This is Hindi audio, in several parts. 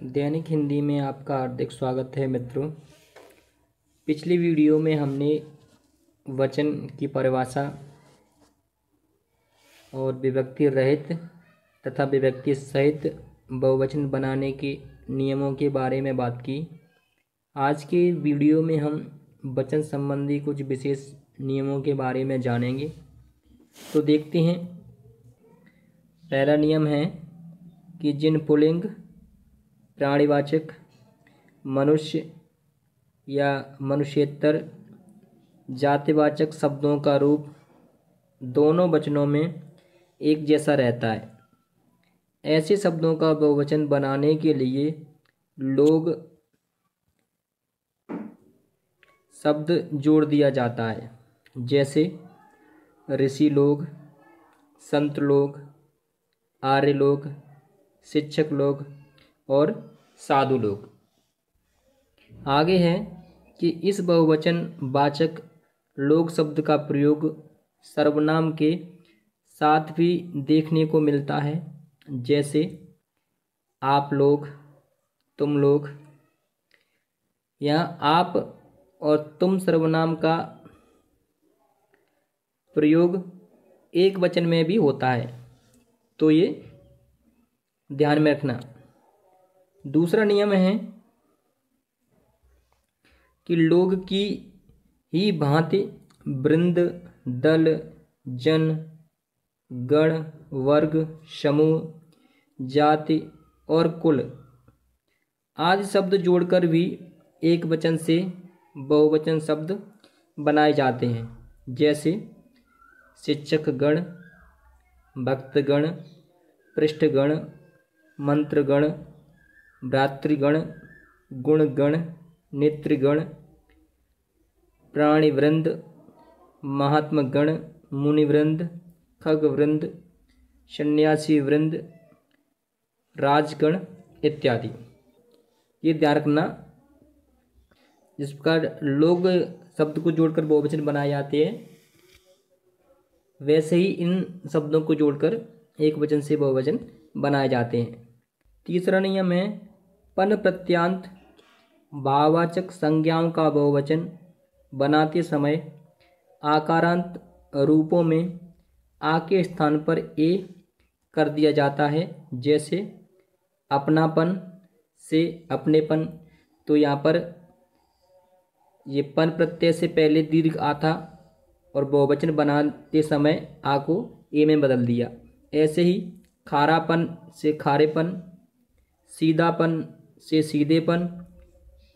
दैनिक हिंदी में आपका हार्दिक स्वागत है मित्रों। पिछली वीडियो में हमने वचन की परिभाषा और विभक्ति रहित तथा विभक्ति सहित बहुवचन बनाने के नियमों के बारे में बात की। आज के वीडियो में हम वचन संबंधी कुछ विशेष नियमों के बारे में जानेंगे। तो देखते हैं। पहला नियम है कि जिन पुल्लिंग, प्राणीवाचक, मनुष्य या मनुष्येतर जातिवाचक शब्दों का रूप दोनों वचनों में एक जैसा रहता है, ऐसे शब्दों का बहुवचन बनाने के लिए लोग शब्द जोड़ दिया जाता है, जैसे ऋषि लोग, संत लोग, आर्य लोग, शिक्षक लोग और साधु लोग। आगे है कि इस बहुवचन वाचक लोग शब्द का प्रयोग सर्वनाम के साथ भी देखने को मिलता है, जैसे आप लोग, तुम लोग। यहाँ आप और तुम सर्वनाम का प्रयोग एक वचन में भी होता है, तो ये ध्यान में रखना। दूसरा नियम है कि लोग की ही भांति वृंद, दल, जन, गण, वर्ग, समूह, जाति और कुल आदि शब्द जोड़कर भी एक वचन से बहुवचन शब्द बनाए जाते हैं, जैसे शिक्षकगण, भक्तगण, पृष्ठगण, मंत्रगण, भ्रातृगण, गुणगण, नेतृगण, प्राणीवृंद, महात्मगण, मुनिवृंद, खगवृंद, सन्यासी वृंद, राजगण इत्यादि। ये ध्यान रखना। जिस प्रकार लोग शब्द को जोड़कर बहुवचन बनाए जाते हैं, वैसे ही इन शब्दों को जोड़कर एक वचन से बहुवचन बनाए जाते हैं। तीसरा नियम है पन प्रत्यांत भाववाचक संज्ञाओं का बहुवचन बनाते समय आकारांत रूपों में आ के स्थान पर ए कर दिया जाता है, जैसे अपनापन से अपनेपन। तो यहाँ पर ये पन प्रत्यय से पहले दीर्घ आ था और बहुवचन बनाते समय आ को ए में बदल दिया। ऐसे ही खारापन से खारेपन, सीधापन से सीधेपन,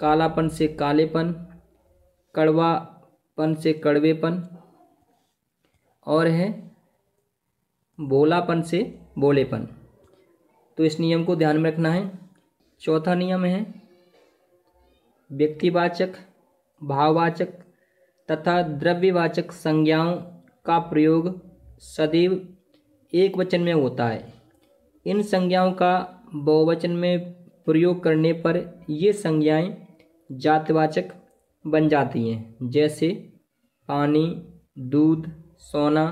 कालापन से कालेपन, कड़वापन से कड़वेपन और है भोलापन से भोलेपन। तो इस नियम को ध्यान में रखना है। चौथा नियम है व्यक्तिवाचक, भाववाचक तथा द्रव्यवाचक संज्ञाओं का प्रयोग सदैव एक वचन में होता है। इन संज्ञाओं का बहुवचन में प्रयोग करने पर ये संज्ञाएं जातिवाचक बन जाती हैं, जैसे पानी, दूध, सोना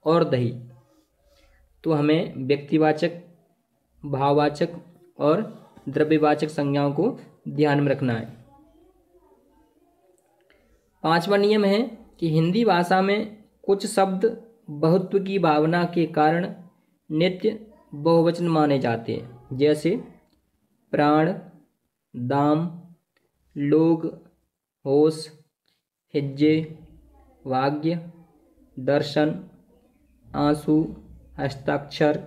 और दही। तो हमें व्यक्तिवाचक, भाववाचक और द्रव्यवाचक संज्ञाओं को ध्यान में रखना है। पांचवा नियम है कि हिंदी भाषा में कुछ शब्द बहुत्व की भावना के कारण नित्य बहुवचन माने जाते हैं, जैसे प्राण, दाम, लोग, होश, हिज्जे, भाग्य, दर्शन, आंसू, हस्ताक्षर,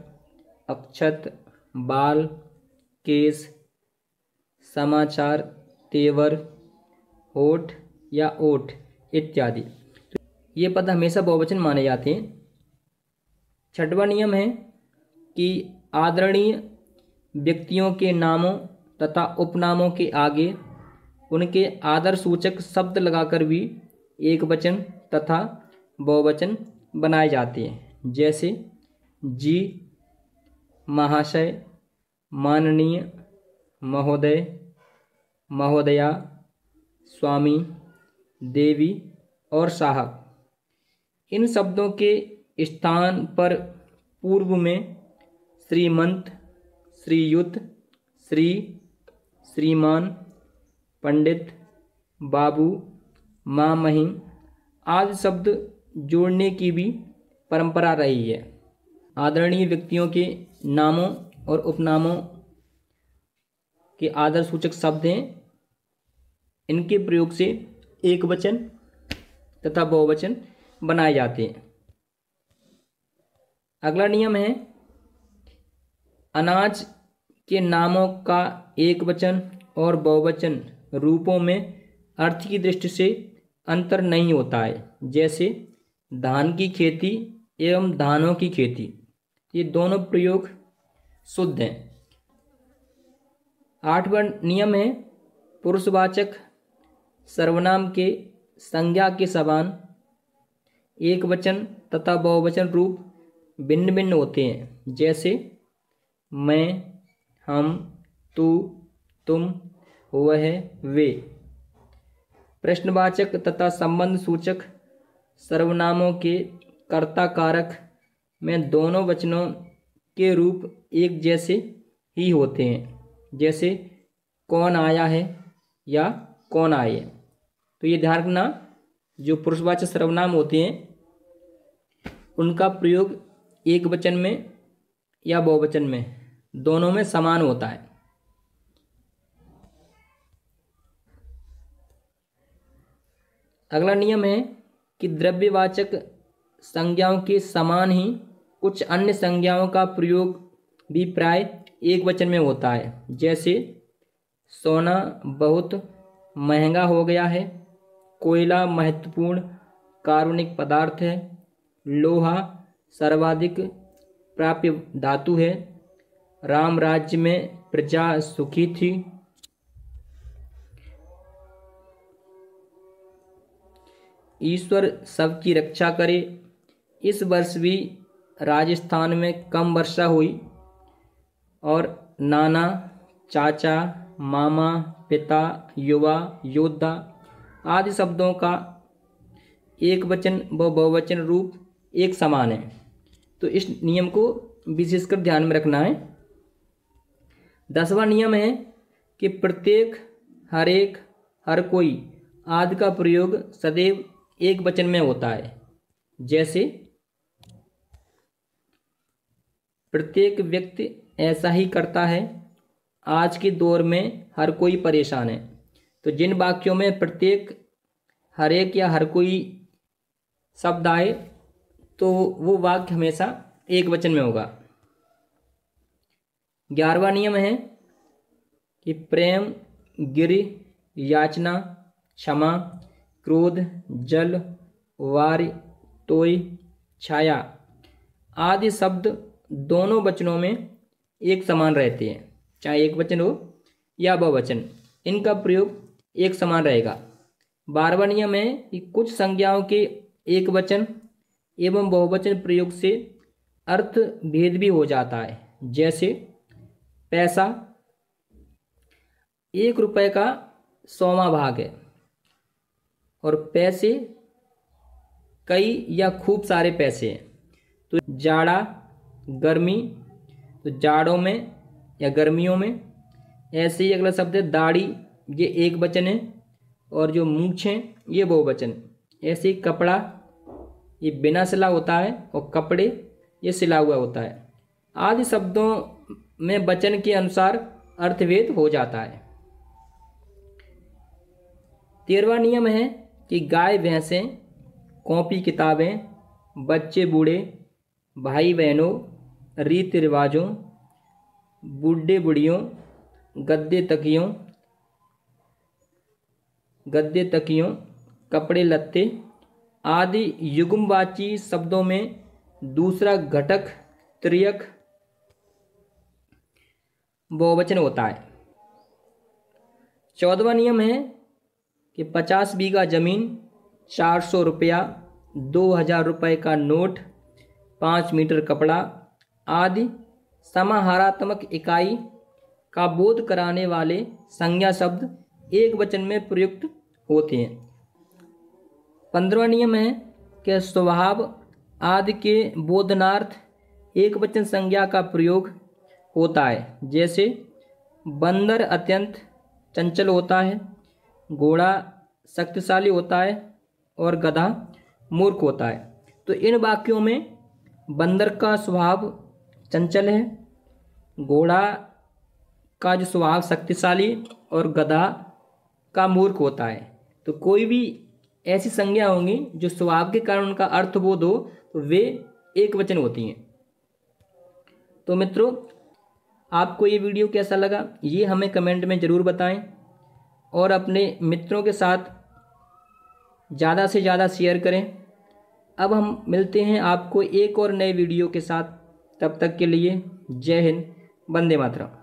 अक्षत, बाल, केस, समाचार, तेवर, होठ या ओठ इत्यादि। ये पद हमेशा बहुवचन माने जाते हैं। छठवां नियम है कि आदरणीय व्यक्तियों के नामों तथा उपनामों के आगे उनके आदर सूचक शब्द लगाकर भी एक वचन तथा बहुवचन बनाए जाते हैं, जैसे जी, महाशय, माननीय, महोदय, महोदया, स्वामी, देवी और साहब। इन शब्दों के स्थान पर पूर्व में श्रीमंत, श्रीयुत, श्री श्रीमान, पंडित, बाबू, माँ, महिम आदि शब्द जोड़ने की भी परंपरा रही है। आदरणीय व्यक्तियों के नामों और उपनामों के आदर सूचक शब्द हैं। इनके प्रयोग से एक वचन तथा बहुवचन बनाए जाते हैं। अगला नियम है, अनाज के नामों का एक वचन और बहुवचन रूपों में अर्थ की दृष्टि से अंतर नहीं होता है। जैसे धान की खेती एवं धानों की खेती, ये दोनों प्रयोग शुद्ध हैं। 8वां नियम है, पुरुषवाचक सर्वनाम के संज्ञा के समान एक वचन तथा बहुवचन रूप भिन्न भिन्न होते हैं। जैसे मैं, हम, तू, तुम, वह, वे। प्रश्नवाचक तथा संबंध सूचक सर्वनामों के कर्ता कारक में दोनों वचनों के रूप एक जैसे ही होते हैं। जैसे कौन आया है या कौन आए। तो ये ध्यान रखना, जो पुरुषवाचक सर्वनाम होते हैं उनका प्रयोग एक वचन में या बहुवचन में दोनों में समान होता है। अगला नियम है कि द्रव्यवाचक संज्ञाओं के समान ही कुछ अन्य संज्ञाओं का प्रयोग भी प्राय एक वचन में होता है। जैसे सोना बहुत महंगा हो गया है, कोयला महत्वपूर्ण कार्बनिक पदार्थ है, लोहा सर्वाधिक प्राप्य धातु है, राम राज्य में प्रजा सुखी थी, ईश्वर सबकी रक्षा करे, इस वर्ष भी राजस्थान में कम वर्षा हुई, और नाना, चाचा, मामा, पिता, युवा, योद्धा आदि शब्दों का एक वचन व बहुवचन रूप एक समान है। तो इस नियम को विशेषकर ध्यान में रखना है। 10वां नियम है कि प्रत्येक, हर एक, हर कोई आदि का प्रयोग सदैव एक वचन में होता है। जैसे प्रत्येक व्यक्ति ऐसा ही करता है, आज के दौर में हर कोई परेशान है। तो जिन वाक्यों में प्रत्येक, हर एक या हर कोई शब्द आए तो वो वाक्य हमेशा एक वचन में होगा। 11वां नियम है कि प्रेम, गिरि, याचना, क्षमा, क्रोध, जल, वार्य, तोय, छाया आदि शब्द दोनों वचनों में एक समान रहते हैं। चाहे एक वचन हो या बहुवचन, इनका प्रयोग एक समान रहेगा। 12वां नियम है कि कुछ संज्ञाओं के एक वचन एवं बहुवचन प्रयोग से अर्थ भेद भी हो जाता है। जैसे पैसा 1 रुपये का 100वां भाग है, और पैसे कई या खूब सारे पैसे हैं। तो जाड़ा, गर्मी, तो जाड़ों में या गर्मियों में। ऐसे ही अगला शब्द है दाढ़ी, ये एक वचन है, और जो मूंछें ये बहुवचन। ऐसे ही कपड़ा, ये बिना सिला होता है, और कपड़े ये सिला हुआ होता है। आदि शब्दों में वचन के अनुसार अर्थभेद हो जाता है। 13वां नियम है कि गाय भैंसें, कॉपी किताबें, बच्चे बूढ़े, भाई बहनों, रीति रिवाजों, बूढ़े बुढ़ियों, गद्दे तकियों, कपड़े लत्ते आदि युग्मवाची शब्दों में दूसरा घटक त्रियक बहुवचन होता है। 14वां नियम है कि 50 बीघा जमीन, 400 रुपया, 2000 रुपये का नोट, 5 मीटर कपड़ा आदि समाहारात्मक इकाई का बोध कराने वाले संज्ञा शब्द एक वचन में प्रयुक्त होते हैं। 15वां नियम है कि स्वभाव आदि के बोधनार्थ एक वचन संज्ञा का प्रयोग होता है। जैसे बंदर अत्यंत चंचल होता है, घोड़ा शक्तिशाली होता है और गधा मूर्ख होता है। तो इन वाक्यों में बंदर का स्वभाव चंचल है, घोड़ा का जो स्वभाव शक्तिशाली और गधा का मूर्ख होता है। तो कोई भी ऐसी संज्ञा होंगी जो स्वभाव के कारण उनका अर्थबोध हो तो वे एक वचन होती हैं। तो मित्रों, आपको ये वीडियो कैसा लगा ये हमें कमेंट में ज़रूर बताएं और अपने मित्रों के साथ ज़्यादा से ज़्यादा शेयर करें। अब हम मिलते हैं आपको एक और नए वीडियो के साथ। तब तक के लिए जय हिंद, वंदे मातरम।